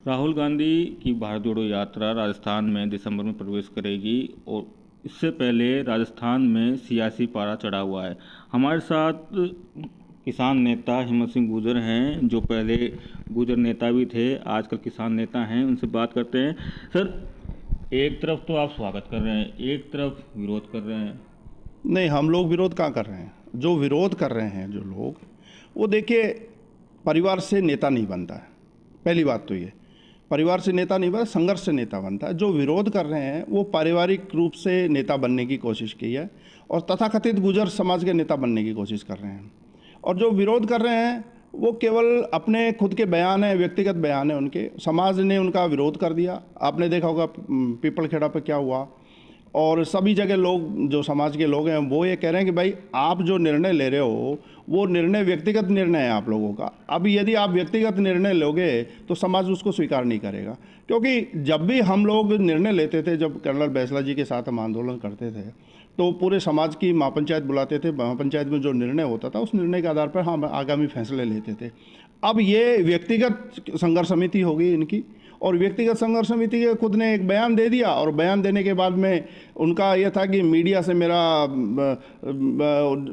राहुल गांधी की भारत जोड़ो यात्रा राजस्थान में दिसंबर में प्रवेश करेगी और इससे पहले राजस्थान में सियासी पारा चढ़ा हुआ है। हमारे साथ किसान नेता हिम्मत सिंह गुर्जर हैं, जो पहले गुर्जर नेता भी थे, आजकल किसान नेता हैं। उनसे बात करते हैं। सर, एक तरफ तो आप स्वागत कर रहे हैं, एक तरफ विरोध कर रहे हैं। नहीं, हम लोग विरोध कहाँ कर रहे हैं। जो विरोध कर रहे हैं जो लोग, वो देखिए, परिवार से नेता नहीं बनता है। पहली बात तो ये, परिवार से नेता नहीं बनता, संघर्ष से नेता बनता है। जो विरोध कर रहे हैं वो पारिवारिक रूप से नेता बनने की कोशिश की है और तथाकथित गुर्जर समाज के नेता बनने की कोशिश कर रहे हैं। और जो विरोध कर रहे हैं वो केवल अपने खुद के बयान है, व्यक्तिगत बयान है उनके। समाज ने उनका विरोध कर दिया। आपने देखा होगा पीपलखेड़ा पे क्या हुआ। और सभी जगह लोग, जो समाज के लोग हैं, वो ये कह रहे हैं कि भाई आप जो निर्णय ले रहे हो वो निर्णय व्यक्तिगत निर्णय है आप लोगों का। अब यदि आप व्यक्तिगत निर्णय लोगे तो समाज उसको स्वीकार नहीं करेगा। क्योंकि जब भी हम लोग निर्णय लेते थे, जब कर्नल बैसला जी के साथ हम आंदोलन करते थे, तो पूरे समाज की महापंचायत बुलाते थे। महापंचायत में जो निर्णय होता था उस निर्णय के आधार पर हम आगामी फैसले लेते थे। अब ये व्यक्तिगत संघर्ष समिति होगी इनकी, और व्यक्तिगत संघर्ष समिति के खुद ने एक बयान दे दिया। और बयान देने के बाद में उनका यह था कि मीडिया से मेरा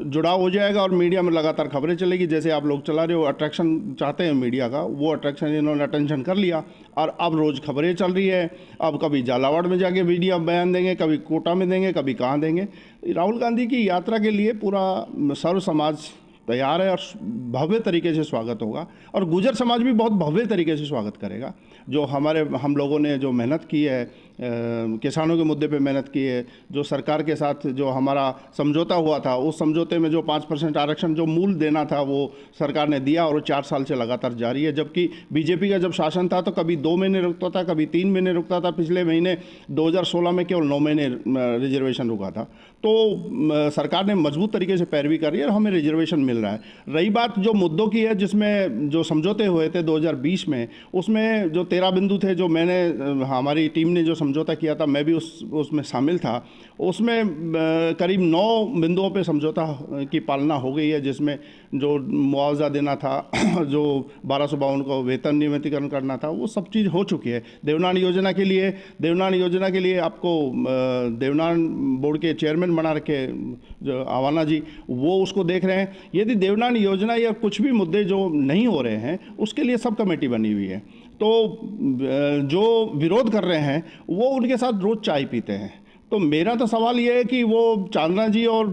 जुड़ाव हो जाएगा और मीडिया में लगातार खबरें चलेगी। जैसे आप लोग चला रहे हो, अट्रैक्शन चाहते हैं मीडिया का, वो अट्रैक्शन इन्होंने अटेंशन कर लिया और अब रोज़ खबरें चल रही है। अब कभी झालावाड़ में जाके मीडिया बयान देंगे, कभी कोटा में देंगे, कभी कहाँ देंगे। राहुल गांधी की यात्रा के लिए पूरा सर्व समाज तैयार है और भव्य तरीके से स्वागत होगा। और गुर्जर समाज भी बहुत भव्य तरीके से स्वागत करेगा। जो हम लोगों ने जो मेहनत की है, किसानों के मुद्दे पे मेहनत की है, जो सरकार के साथ जो हमारा समझौता हुआ था, उस समझौते में जो 5% आरक्षण जो मूल देना था वो सरकार ने दिया और वो 4 साल से लगातार जारी है। जबकि बीजेपी का जब शासन था तो कभी 2 महीने रुकता था, कभी 3 महीने रुकता था। पिछले महीने 2016 में केवल 9 महीने रिजर्वेशन रुका था। तो सरकार ने मजबूत तरीके से पैरवी करी है और हमें रिजर्वेशन मिल रहा है। रही बात जो मुद्दों की है, जिसमें जो समझौते हुए थे 2020 में, उसमें जो 13 बिंदु थे, जो हमारी टीम ने जो समझौता किया था, मैं भी उसमें शामिल था। उसमें करीब 9 बिंदुओं पे समझौता की पालना हो गई है, जिसमें जो मुआवजा देना था, जो 1252 को वेतन नियमितीकरण करना था, वो सब चीज़ हो चुकी है। देवनान योजना के लिए आपको देवनान बोर्ड के चेयरमैन बना रखे जो आवाना जी, वो उसको देख रहे हैं। यदि देवनान योजना या कुछ भी मुद्दे जो नहीं हो रहे हैं, उसके लिए सब कमेटी बनी हुई है। तो जो विरोध कर रहे हैं वो उनके साथ रोज़ चाय पीते हैं। तो मेरा तो सवाल ये है कि वो चांदना जी और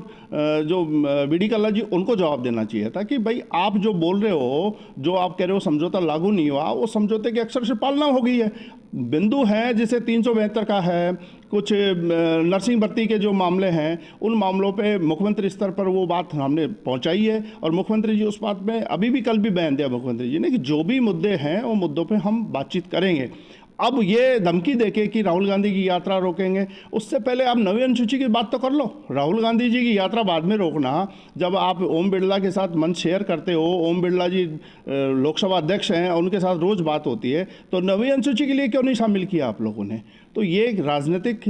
जो बीडी कल्ला जी, उनको जवाब देना चाहिए था कि भाई आप जो बोल रहे हो, जो आप कह रहे हो समझौता लागू नहीं हुआ, वो समझौते की अक्सर से पालना हो गई है। बिंदु है जिसे 372 का है, कुछ नर्सिंग भर्ती के जो मामले हैं, उन मामलों पे मुख्यमंत्री स्तर पर वो बात हमने पहुंचाई है और मुख्यमंत्री जी उस बात में अभी भी, कल भी बयान दिया मुख्यमंत्री जी ने कि जो भी मुद्दे हैं वो मुद्दों पे हम बातचीत करेंगे। अब ये धमकी देके कि राहुल गांधी की यात्रा रोकेंगे, उससे पहले आप नवी अनुसूची की बात तो कर लो। राहुल गांधी जी की यात्रा बाद में रोकना। जब आप ओम बिरला के साथ मंच शेयर करते हो, ओम बिरला जी लोकसभा अध्यक्ष हैं, उनके साथ रोज़ बात होती है, तो नवी अनुसूची के लिए क्यों नहीं शामिल किया आप लोगों ने? तो ये एक राजनीतिक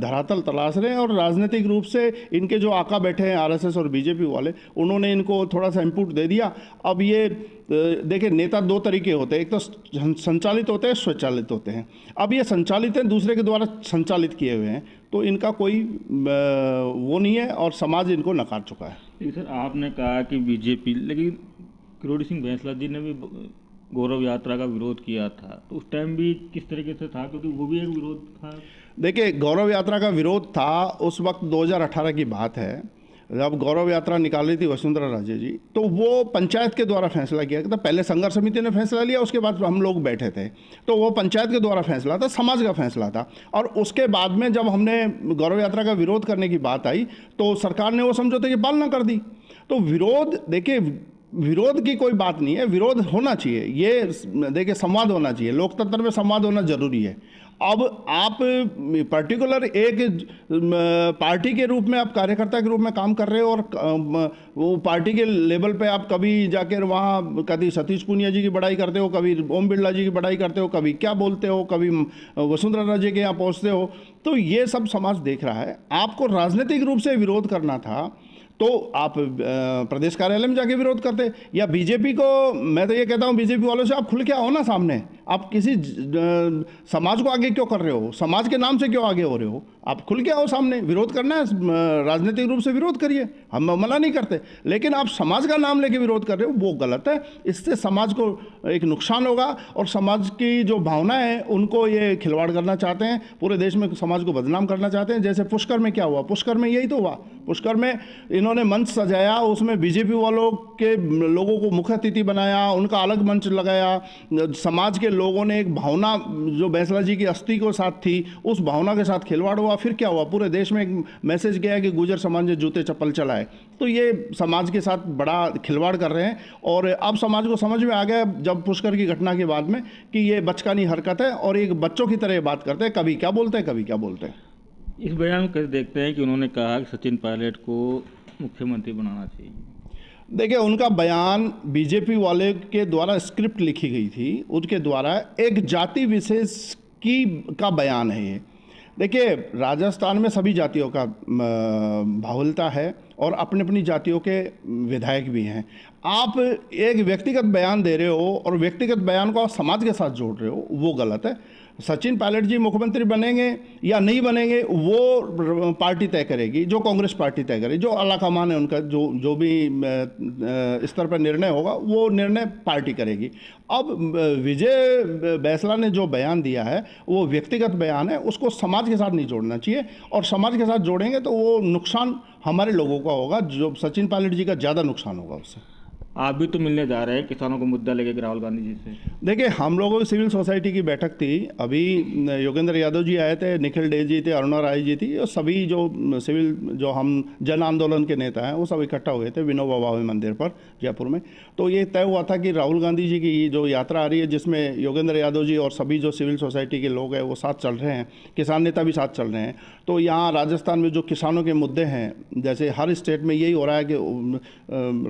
धरातल तलाश रहे हैं और राजनीतिक रूप से इनके जो आका बैठे हैं आरएसएस और बीजेपी वाले, उन्होंने इनको थोड़ा सा इनपुट दे दिया। अब ये देखिए, नेता 2 तरीके होते हैं, एक तो संचालित होते हैं, स्वचालित होते हैं। अब ये संचालित हैं, दूसरे के द्वारा संचालित किए हुए हैं, तो इनका कोई वो नहीं है और समाज इनको नकार चुका है। सर, आपने कहा कि बीजेपी, लेकिन किरोड़ी सिंह बैंसला जी ने भी गौरव यात्रा का विरोध किया था, तो उस टाइम भी किस तरीके से था? क्योंकि वो भी एक विरोध था। देखिए, गौरव यात्रा का विरोध था उस वक्त 2018 की बात है, जब गौरव यात्रा निकाल रही थी वसुंधरा राजे जी, तो वो पंचायत के द्वारा फैसला किया था। पहले संघर्ष समिति ने फैसला लिया, उसके बाद हम लोग बैठे थे, तो वो पंचायत के द्वारा फैसला था, समाज का फैसला था। और उसके बाद में जब हमने गौरव यात्रा का विरोध करने की बात आई तो सरकार ने वो समझौते की पालना कर दी। तो विरोध, देखिए, विरोध की कोई बात नहीं है, विरोध होना चाहिए। ये देखिए, संवाद होना चाहिए, लोकतंत्र में संवाद होना जरूरी है। अब आप पर्टिकुलर एक पार्टी के रूप में, आप कार्यकर्ता के रूप में काम कर रहे हो और वो पार्टी के लेवल पे आप कभी जाकर वहाँ कभी सतीश पूनिया जी की बड़ाई करते हो, कभी ओम बिरला जी की बड़ाई करते हो, कभी क्या बोलते हो, कभी वसुंधरा राजे के यहाँ पहुँचते हो। तो ये सब समाज देख रहा है। आपको राजनीतिक रूप से विरोध करना था तो आप प्रदेश कार्यालय में जाके विरोध करते। या बीजेपी को, मैं तो ये कहता हूँ बीजेपी वालों से, आप खुल के आओ ना सामने। आप किसी समाज को आगे क्यों कर रहे हो, समाज के नाम से क्यों आगे हो रहे हो? आप खुल के आओ सामने, विरोध करना है राजनीतिक रूप से विरोध करिए, हम मना नहीं करते, लेकिन आप समाज का नाम लेके विरोध कर रहे हो, वो गलत है। इससे समाज को एक नुकसान होगा और समाज की जो भावना है उनको ये खिलवाड़ करना चाहते हैं, पूरे देश में समाज को बदनाम करना चाहते हैं। जैसे पुष्कर में क्या हुआ, पुष्कर में यही तो हुआ। पुष्कर में इन्होंने मंच सजाया, उसमें बीजेपी वालों के लोगों को मुख्य अतिथि बनाया, उनका अलग मंच लगाया। समाज के लोगों ने एक भावना जो बैंसला जी की अस्थि के साथ थी, उस भावना के साथ खिलवाड़ हुआ। फिर क्या हुआ, पूरे देश में एक मैसेज गया कि गुर्जर समाज ने जूते चप्पल चलाए। तो ये समाज के साथ बड़ा खिलवाड़ कर रहे हैं। और अब समाज को समझ में आ गया जब पुष्कर की घटना के बाद में कि ये बचकानी हरकत है और एक बच्चों की तरह बात करते हैं, कभी क्या बोलते हैं कभी क्या बोलते हैं। इस बयान को कैसे देखते हैं कि उन्होंने कहा कि सचिन पायलट को मुख्यमंत्री बनाना चाहिए? देखिए, उनका बयान बीजेपी वाले के द्वारा स्क्रिप्ट लिखी गई थी, उनके द्वारा एक जाति विशेष का बयान है ये। देखिए, राजस्थान में सभी जातियों का बाहुल्यता है और अपनी अपनी जातियों के विधायक भी हैं। आप एक व्यक्तिगत बयान दे रहे हो और व्यक्तिगत बयान को आप समाज के साथ जोड़ रहे हो, वो गलत है। सचिन पायलट जी मुख्यमंत्री बनेंगे या नहीं बनेंगे वो पार्टी तय करेगी, जो कांग्रेस पार्टी तय करेगी, जो आलाकमान है उनका, जो भी स्तर पर निर्णय होगा वो निर्णय पार्टी करेगी। अब विजय बैंसला ने जो बयान दिया है वो व्यक्तिगत बयान है, उसको समाज के साथ नहीं जोड़ना चाहिए। और समाज के साथ जोड़ेंगे तो वो नुकसान हमारे लोगों का होगा, जो सचिन पायलट जी का ज़्यादा नुकसान होगा उससे। आप भी तो मिलने जा रहे हैं किसानों को मुद्दा लेके राहुल गांधी जी से। देखिए, हम लोगों की सिविल सोसाइटी की बैठक थी, अभी योगेंद्र यादव जी आए थे, निखिल डे जी थे, अरुणा राय जी थी, और सभी जो हम जन आंदोलन के नेता हैं वो सब इकट्ठा हुए थे विनोबा भावे मंदिर पर जयपुर में। तो ये तय हुआ था कि राहुल गांधी जी की जो यात्रा आ रही है, जिसमें योगेंद्र यादव जी और सभी जो सिविल सोसाइटी के लोग हैं वो साथ चल रहे हैं, किसान नेता भी साथ चल रहे हैं। तो यहाँ राजस्थान में जो किसानों के मुद्दे हैं, जैसे हर स्टेट में यही हो रहा है कि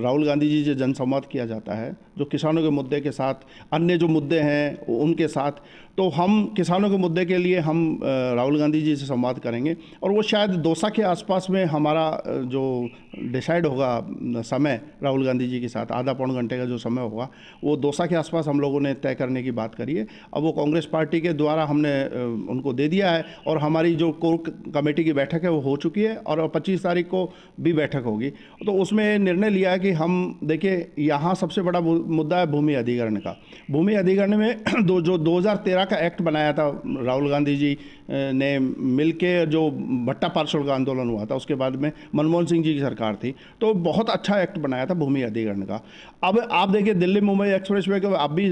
राहुल गांधी जी से जनसंवाद किया जाता है, जो किसानों के मुद्दे के साथ अन्य जो मुद्दे हैं उनके साथ। तो हम किसानों के मुद्दे के लिए हम राहुल गांधी जी से संवाद करेंगे, और वो शायद दौसा के आसपास में हमारा जो डिसाइड होगा समय राहुल गांधी जी के साथ, आधा पौन घंटे का जो समय होगा वो दौसा के आसपास हम लोगों ने तय करने की बात करी है। अब वो कांग्रेस पार्टी के द्वारा हमने उनको दे दिया है, और हमारी जो कोर कमेटी की बैठक है वो हो चुकी है, और 25 तारीख को भी बैठक होगी। तो उसमें निर्णय लिया है कि हम, देखिए यहाँ सबसे बड़ा मुद्दा है भूमि अधिग्रहण का। भूमि अधिग्रहण में जो 2013 का एक्ट बनाया था राहुल गांधी जी ने मिलके, जो भट्टा पार्षद का आंदोलन हुआ था, उसके बाद में मनमोहन सिंह जी की सरकार थी, तो बहुत अच्छा एक्ट बनाया था भूमि अधिग्रहण का। अब आप देखिए, दिल्ली मुंबई एक्सप्रेसवे के अब भी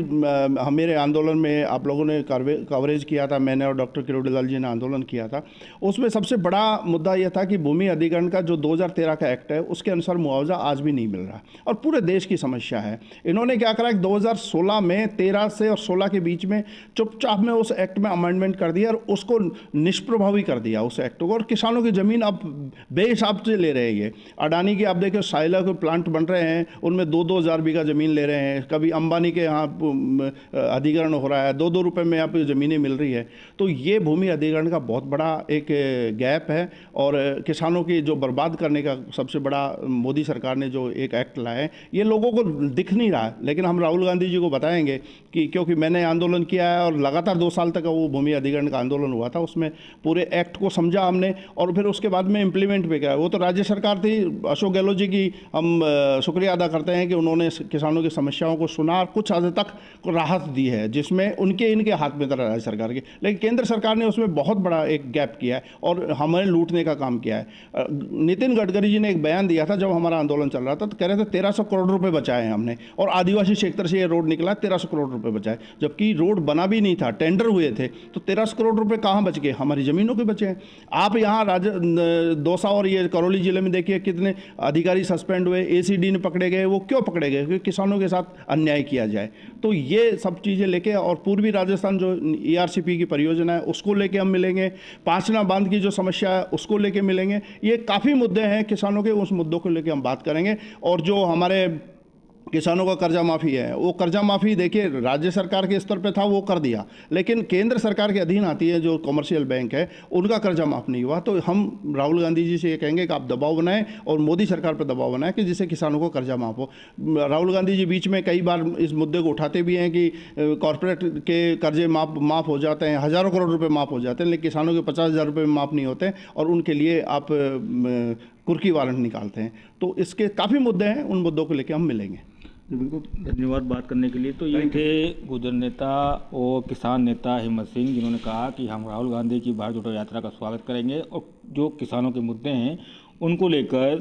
मेरे आंदोलन में आप लोगों ने कवरेज किया था, मैंने और डॉक्टर किरोड़ीलाल जी ने आंदोलन किया था। उसमें सबसे बड़ा मुद्दा यह था कि भूमि अधिग्रहण का जो 2013 का एक्ट है उसके अनुसार मुआवजा आज भी नहीं मिल रहा, और पूरे देश की समस्या है। इन्होंने क्या करा, 2016 में 13 से और 16 के बीच में चुपचाप में उस एक्ट में अमेंडमेंट कर दिया, और उसको निष्प्रभावी कर दिया उस एक्ट को, और किसानों की ज़मीन अब बेहिसाब से ले रहे हैं। अडानी की आप देखिए साइला के प्लांट बन रहे हैं, उनमें 2-2 हज़ार बीघा ज़मीन ले रहे हैं। कभी अंबानी के यहाँ अधिग्रहण हो रहा है, 2-2 रुपये में यहाँ पर ज़मीनें मिल रही है। तो ये भूमि अधिग्रहण का बहुत बड़ा एक गैप है, और किसानों की जो बर्बाद करने का सबसे बड़ा मोदी सरकार ने जो एक एक्ट लाया है, ये लोगों को दिख नहीं रहा है। लेकिन हम राहुल गांधी जी को बताएंगे कि क्योंकि मैंने आंदोलन किया है, और लगातार 2 साल तक वो भूमि अधिग्रहण का आंदोलन हुआ था, उसमें पूरे एक्ट को समझा हमने, और फिर उसके बाद में इम्प्लीमेंट भी किया। वो तो राज्य सरकार थी, अशोक गहलोत जी की हम शुक्रिया अदा करते हैं कि उन्होंने किसानों की समस्याओं को सुना और कुछ हद तक राहत दी है, जिसमें इनके हाथ में था राज्य सरकार के। लेकिन केंद्र सरकार ने उसमें बहुत बड़ा एक गैप किया है और हमें लूटने का काम किया है। नितिन गडकरी जी ने एक बयान दिया था जब हमारा आंदोलन चल रहा था, तो कह रहे थे 1300 करोड़ रुपए बचाए हैं हमने, और आदिवासी क्षेत्र से ये रोड निकला 1300 करोड़ रुपए बचाए, जबकि रोड बना भी नहीं था, टेंडर हुए थे। तो 1300 करोड़ रुपए कहाँ बच गए? हमारी ज़मीनों के बचे हैं। आप यहाँ दौसा और ये करौली जिले में देखिए कितने अधिकारी सस्पेंड हुए, ACD ने पकड़े गए। वो क्यों पकड़े गए? क्योंकि किसानों के साथ अन्याय किया जाए। तो ये सब चीज़ें लेके, और पूर्वी राजस्थान जो ERCP की परियोजना है उसको लेके हम मिलेंगे, पांचना बांध की जो समस्या है उसको लेके मिलेंगे। ये काफ़ी मुद्दे हैं किसानों के, उस मुद्दों को लेके हम बात करेंगे। और जो हमारे किसानों का कर्जा माफ़ी है, वो कर्जा माफ़ी देखिए राज्य सरकार के स्तर पे था, वो कर दिया, लेकिन केंद्र सरकार के अधीन आती है जो कमर्शियल बैंक है, उनका कर्जा माफ़ नहीं हुआ। तो हम राहुल गांधी जी से ये कहेंगे कि आप दबाव बनाएं और मोदी सरकार पर दबाव बनाएं कि जिससे किसानों को कर्जा माफ़ हो। राहुल गांधी जी बीच में कई बार इस मुद्दे को उठाते भी हैं कि कॉरपोरेट के कर्जे माफ़ हो जाते हैं, हज़ारों करोड़ रुपये माफ़ हो जाते हैं, लेकिन किसानों के 50,000 रुपये माफ़ नहीं होते और उनके लिए आप कुर्की वारंट निकालते हैं। तो इसके काफ़ी मुद्दे हैं, उन मुद्दों को लेकर हम मिलेंगे। जी बिल्कुल, धन्यवाद बात करने के लिए। तो ये थे गुर्जर नेता और किसान नेता हिम्मत सिंह, जिन्होंने कहा कि हम राहुल गांधी की भारत जोड़ो यात्रा का स्वागत करेंगे और जो किसानों के मुद्दे हैं उनको लेकर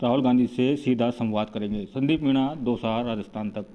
राहुल गांधी से सीधा संवाद करेंगे। संदीप मीणा, दौसा, राजस्थान तक।